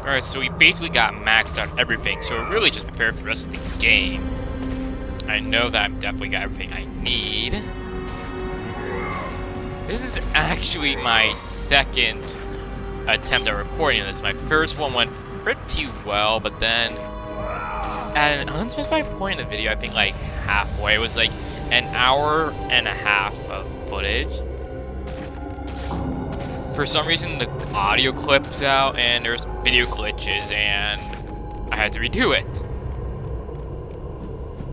Alright, so we basically got maxed out everything, so we're really just prepared for the rest of the game. I know that I've definitely got everything I need. This is actually my second attempt at recording this. My first one went pretty well, but then at an unspecified point in the video, I think like halfway, it was like an hour and a half of footage. For some reason, the audio clipped out, and there's video glitches, and I had to redo it.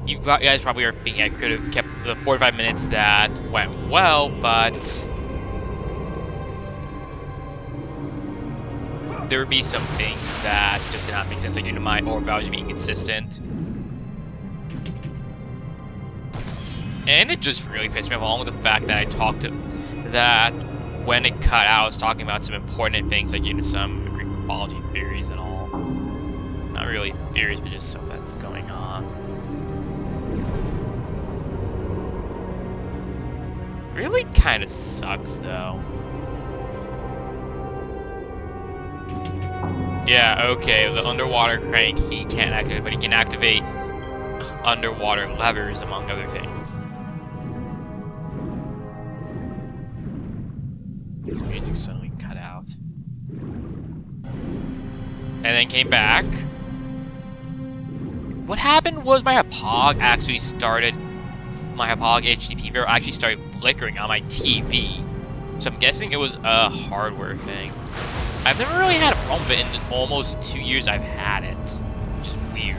You guys probably are thinking I could have kept the 45 minutes that went well, but there would be some things that just did not make sense, like due to my or values being consistent. And it just really pissed me off, along with the fact that I talked to that. When it cut out, I was talking about some important things, like, you know, some Greek mythology theories and all. Not really theories, but just stuff that's going on. Really kind of sucks, though. Yeah, okay, the underwater crank, he can't activate, but he can activate underwater levers, among other things. Music suddenly cut out. And then came back. What happened was my Hauppauge actually started... My Hauppauge HD TV actually started flickering on my TV. So I'm guessing it was a hardware thing. I've never really had a problem with it in almost 2 years I've had it. Which is weird.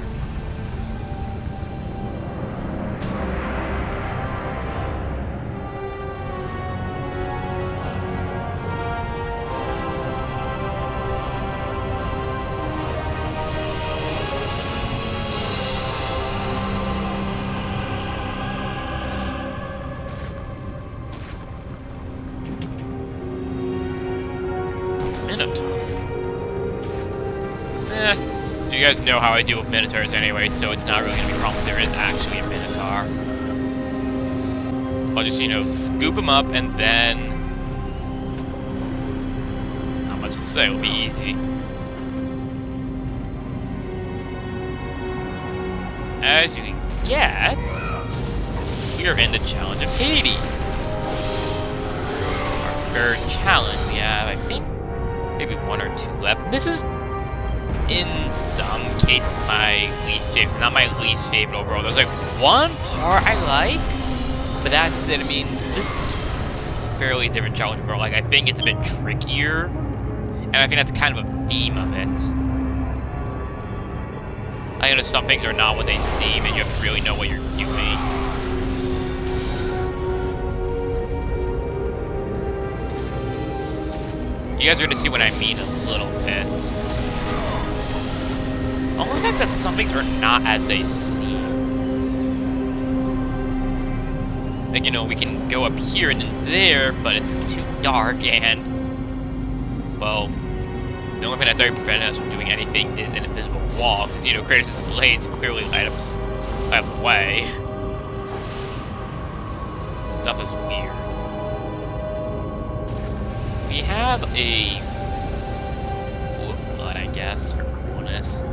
You guys know how I deal with Minotaurs anyway, so it's not really going to be a problem if there is actually a Minotaur. I'll just, you know, scoop him up and then... Not much to say, it'll be easy. As you can guess, we're in the Challenge of Hades. Our third challenge, we have, I think, maybe 1 or 2 left. This is... in some cases, my least favorite. Not my least favorite overall. There's like one part I like, but that's it. I mean, this is a fairly different challenge overall. Like, I think it's a bit trickier, and I think that's kind of a theme of it. I know some things are not what they seem, and you have to really know what you're doing. You guys are going to see what I mean a little bit. Only the fact that some things are not as they seem. Like, you know, we can go up here and in there, but it's too dark and... Well, the only thing that's ever prevented us from doing anything is an invisible wall, because, you know, Kratos' blades clearly light up the way. Stuff is weird. We have a... pool of blood, I guess, for coolness.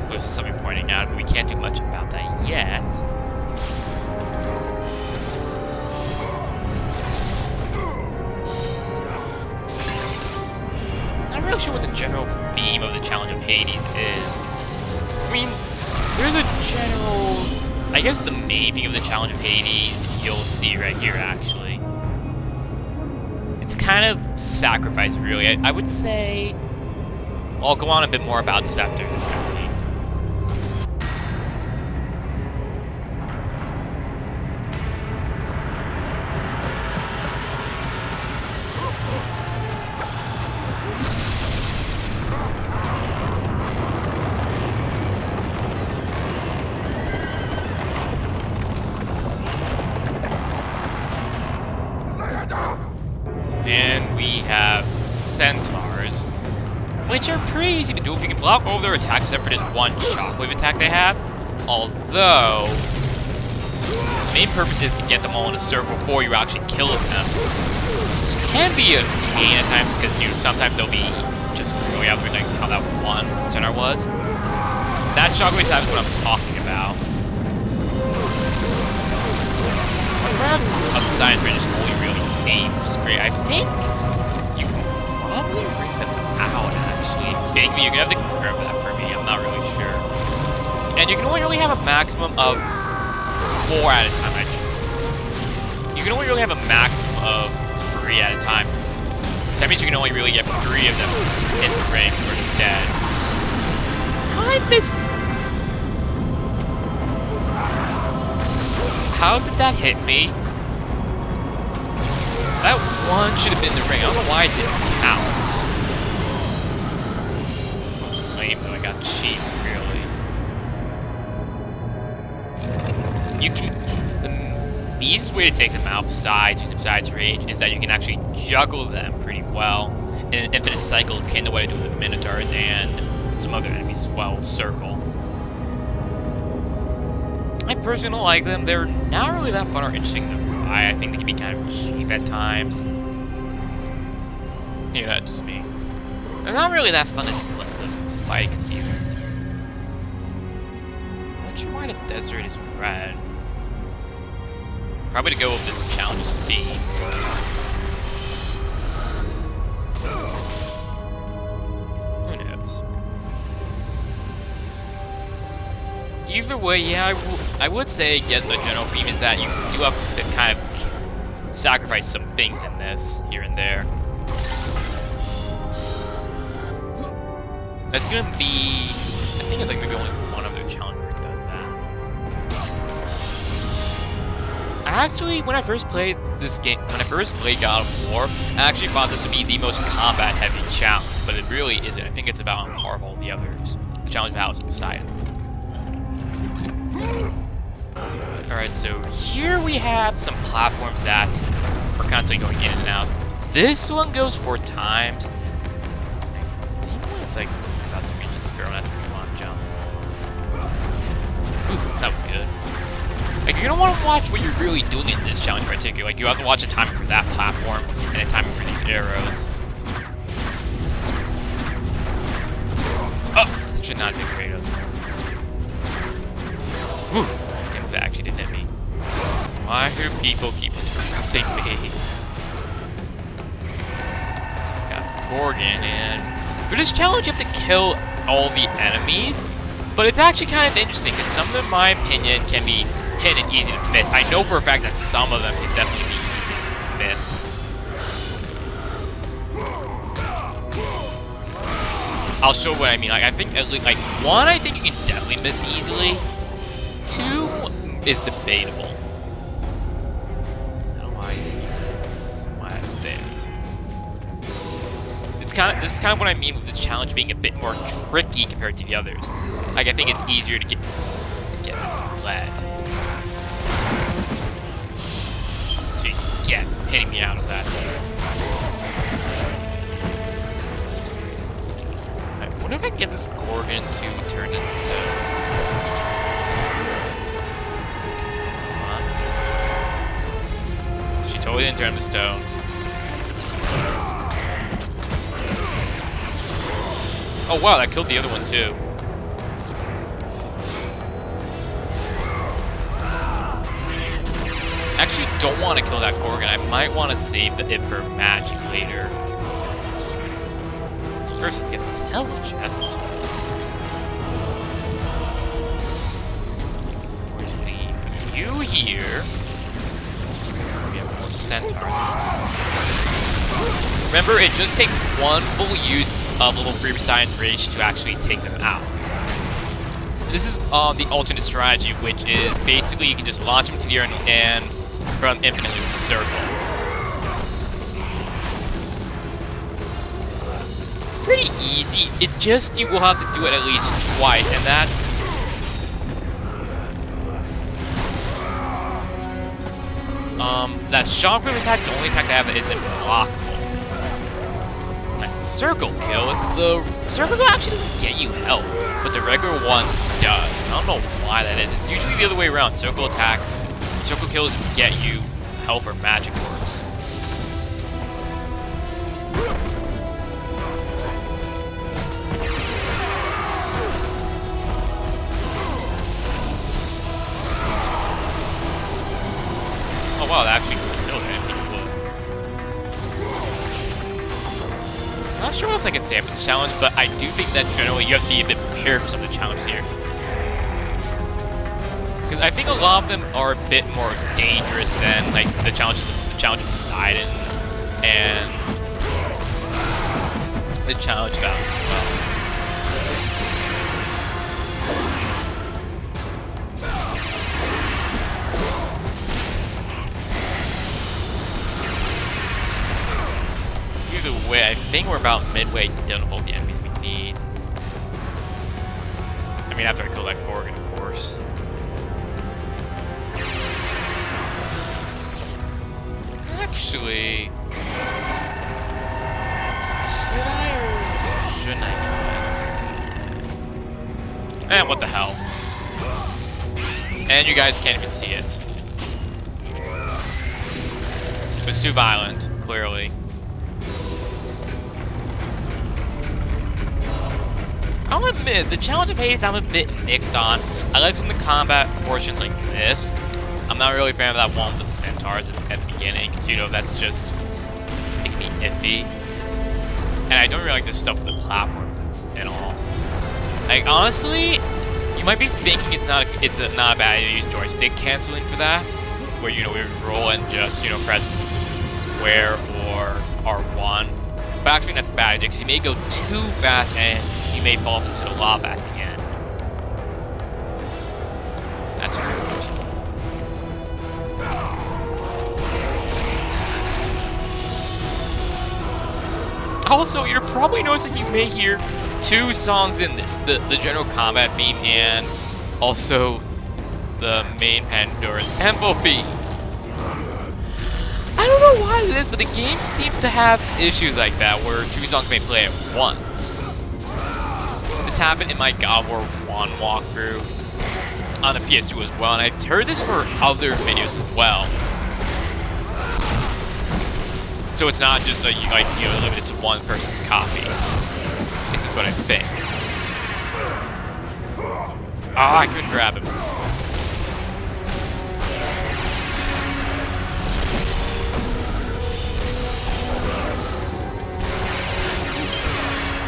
With something pointing out, but we can't do much about that yet. Not really sure what the general theme of the Challenge of Hades is. I mean, there's a general... I guess the main thing of the Challenge of Hades, you'll see right here, actually. It's kind of sacrifice, really. I would say... I'll go on a bit more about this after this cutscene. And we have centaurs, which are pretty easy to do if you can block all their attacks except for this one shockwave attack they have. Although, the main purpose is to get them all in a circle before you actually kill them. can be a pain at times because sometimes they'll be just really out there, like how that one center was. That shockwave attack is what I'm talking about. Up the science range is only really aimed, which is great. I think you can probably bring them out actually. Maybe you're gonna have to confirm that for me. I'm not really sure. And you can only really have a maximum of 4 at a time. You can only really have a maximum of 3 at a time. So that means you can only really get 3 of them in the ring or they're dead. I miss. How did that hit me? That one should have been the ring. I don't know why it didn't count. Lame though, I got cheap, really. You can. The easiest way to take them out, besides using sides rage, is that you can actually juggle them pretty well in an infinite cycle, akin to what I do with Minotaurs and some other enemies as well, Circle. I personally don't like them. They're not really that fun or interesting to fight. I think they can be kind of cheap at times. Yeah, that's just me. They're not really that fun to fight against either. Not sure why the desert is red. Probably to go with this challenge's theme. Who knows? Either way, yeah, I would say, I guess, a general theme is that you do have to kind of sacrifice some things in this, here and there. That's gonna be... I think it's like maybe only one other challenge where it does that. Actually, when I first played this game, when I first played God of War, I actually thought this would be the most combat-heavy challenge, but it really isn't. I think it's about on par with all the others. The challenge of House of Poseidon. Alright, so here we have some platforms that are constantly going in and out. This one goes 4 times. I think it's like about 3 inches fair, that's where you want to jump. Oof, that was good. Like, you're gonna want to watch what you're really doing in this challenge in particular. Like, you have to watch the timing for that platform and the timing for these arrows. Oh, this should not have been Kratos. Whew. Damn, that actually didn't hit me. Why do people keep interrupting me? Got Gorgon, and for this challenge you have to kill all the enemies, but it's actually kind of interesting because some of them, in my opinion, can be hit and easy to miss. I know for a fact that some of them can definitely be easy to miss. I'll show what I mean. Like, I think at least, like, 1, I think you can definitely miss easily. 2 is debatable. I don't know why that's there. This is kind of what I mean with the challenge being a bit more tricky compared to the others. Like, I think it's easier to get this lead. So you get hitting me out of that. I wonder if I can get this Gorgon to turn into stone. She totally didn't turn to stone. Oh wow, that killed the other one too. Actually, don't want to kill that Gorgon. I might want to save it for magic later. First, let's get this health chest. Where's you here? Centaurs. Remember, it just takes 1 full use of level 3 Science Rage to actually take them out. This is the alternate strategy, which is basically you can just launch them to the air and from infinitely circle. It's pretty easy. It's just you will have to do it at least twice, and that... that shockwave attack is the only attack they have that isn't blockable. That's a circle kill. The circle kill actually doesn't get you health, but the regular one does. I don't know why that is. It's usually the other way around. Circle kills get you health or magic orbs. Oh wow, that actually killed it. I didn't think it would. Not sure what else I can say about this challenge, but I do think that generally you have to be a bit prepared for some of the challenges here. Because I think a lot of them are a bit more dangerous than like the challenge of Sidon and the challenge battles as well. Either way, I think we're about midway done with all the enemies we need. I mean, after I kill that Gorgon, of course. Actually, should I or shouldn't I comment? Eh, what the hell? And you guys can't even see it. It was too violent, clearly. I'll admit, the Challenge of Hades I'm a bit mixed on. I like some of the combat portions like this. I'm not really a fan of that one with the centaurs at the beginning, so you know that's just, it can be iffy. And I don't really like this stuff with the platforms at all. Like, honestly, you might be thinking it's not a bad idea to use joystick canceling for that, where, you know, we roll and just, you know, press square or R1. But actually that's a bad idea, because you may go too fast and you may fall into the lava at the end. That's just crazy. Also, you're probably noticing you may hear two songs in this. The general combat theme and also the main Pandora's Temple theme. I don't know why it is, but the game seems to have issues like that, where two songs may play at once. This happened in my God of War 1 walkthrough on the PS2 as well, and I've heard this for other videos as well. So it's not just limited to one person's copy. This is what I think. Ah, I couldn't grab him.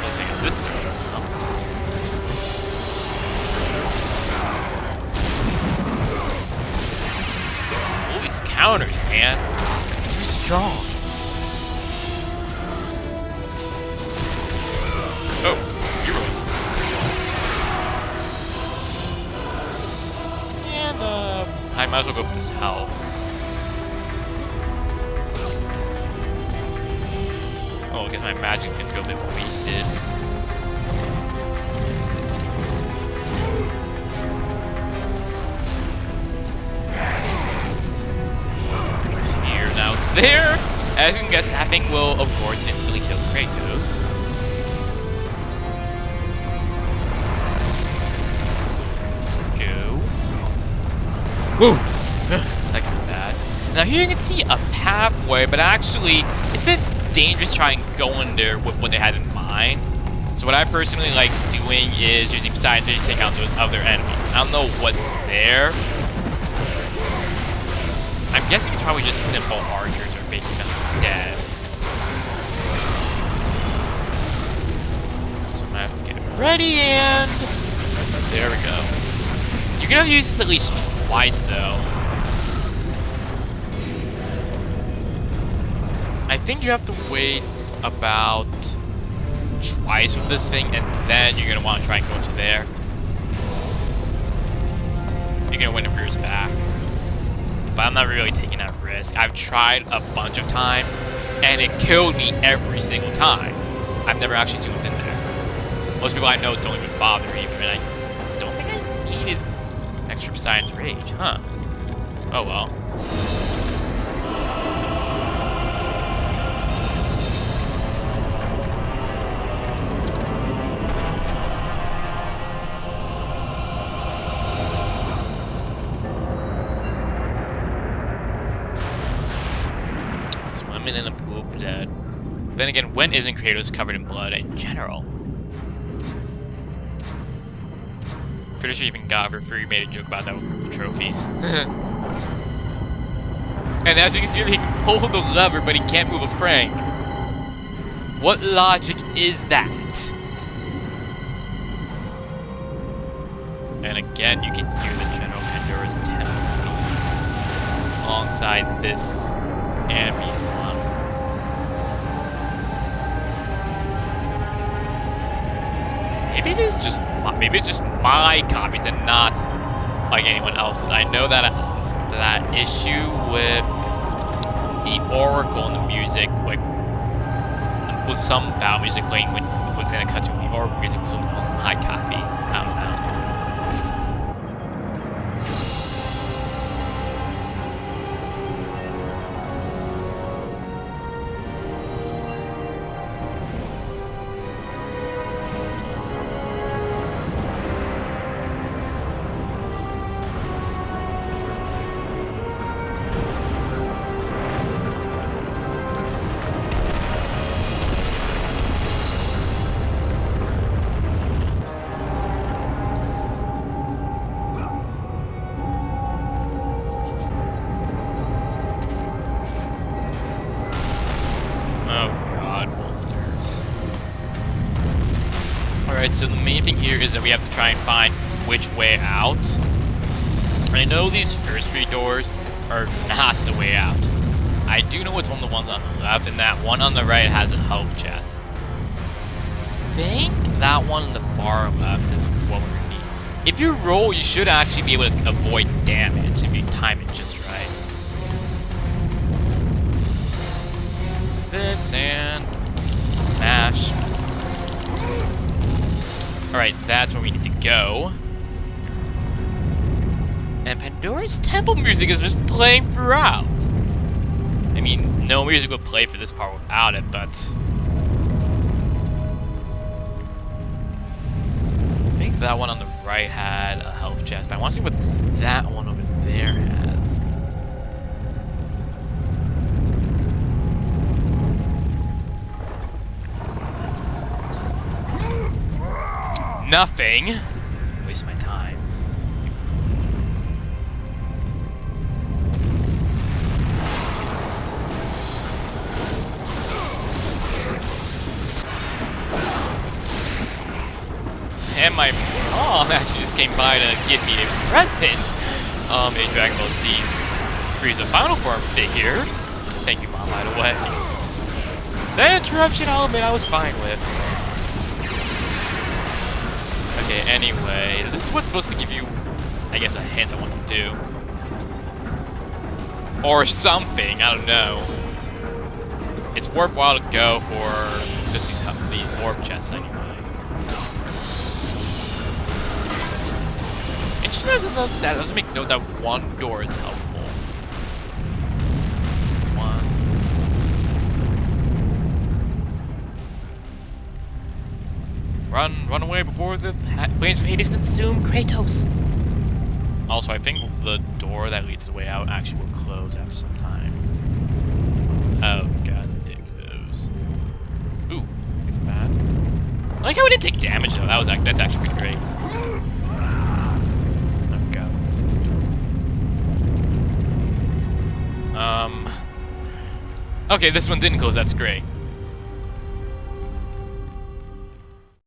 Looks like this is what all these counters, man. Too strong. Oh, you're right. And, I might as well go for this health. Oh, I guess my magic's gonna go a bit wasted. Here, now, there! As you can guess, that thing will, of course, instantly kill Kratos. Woo! That got bad. Now here you can see a pathway, but actually, it's a bit dangerous trying to go in there with what they had in mind. So what I personally like doing is using Poseidon to take out those other enemies. I don't know what's there. I'm guessing it's probably just simple archers or basically dead. So I have to get it ready and... there we go. You're gonna use this at least twice, though. I think you have to wait about twice with this thing, and then you're gonna want to try and go into there. You're gonna win a bruise back. But I'm not really taking that risk. I've tried a bunch of times, and it killed me every single time. I've never actually seen what's in there. Most people I know don't even bother even, and I don't think I needed extra Poseidon's Rage, huh? Oh well. Swimming in a pool of blood. Then again, when isn't Kratos covered in blood in general? Pretty sure even God for Free made a joke about that with the trophies. And as you can see, he can pull the lever, but he can't move a crank. What logic is that? And again, you can hear the General Pandora's temple theme alongside this ambient one. Maybe it's just my copies and not like anyone else's. I know that that issue with the Oracle and the music, like with some battle music playing when in a cutscene with the Oracle music was something on my copy. I don't know. Alright, so the main thing here is that we have to try and find which way out. I know these first 3 doors are not the way out. I do know it's one of the ones on the left, and that one on the right has a health chest. I think that one on the far left is what we're gonna need. If you roll, you should actually be able to avoid damage if you time it just right. This and mash. Alright, that's where we need to go. And Pandora's temple music is just playing throughout. I mean, no music would play for this part without it, but I think that one on the right had a health chest, but I want to see what that one over there has. Nothing. Waste my time. And my mom actually just came by to give me a present. A Dragon Ball Z Frieza Final Form figure. Thank you, Mom, by the way. The interruption element I was fine with. Okay, anyway, this is what's supposed to give you, I guess, a hint on what to do. Or something, I don't know. It's worthwhile to go for just these warp chests anyway. And she doesn't know that doesn't make note that one door is helpful. Run away before the flames of Hades consume Kratos. Also, I think the door that leads the way out actually will close after some time. Oh god, it did close. Ooh, bad. I like how it didn't take damage though. That's actually pretty great. Oh god, what's in this door? Okay, this one didn't close. That's great.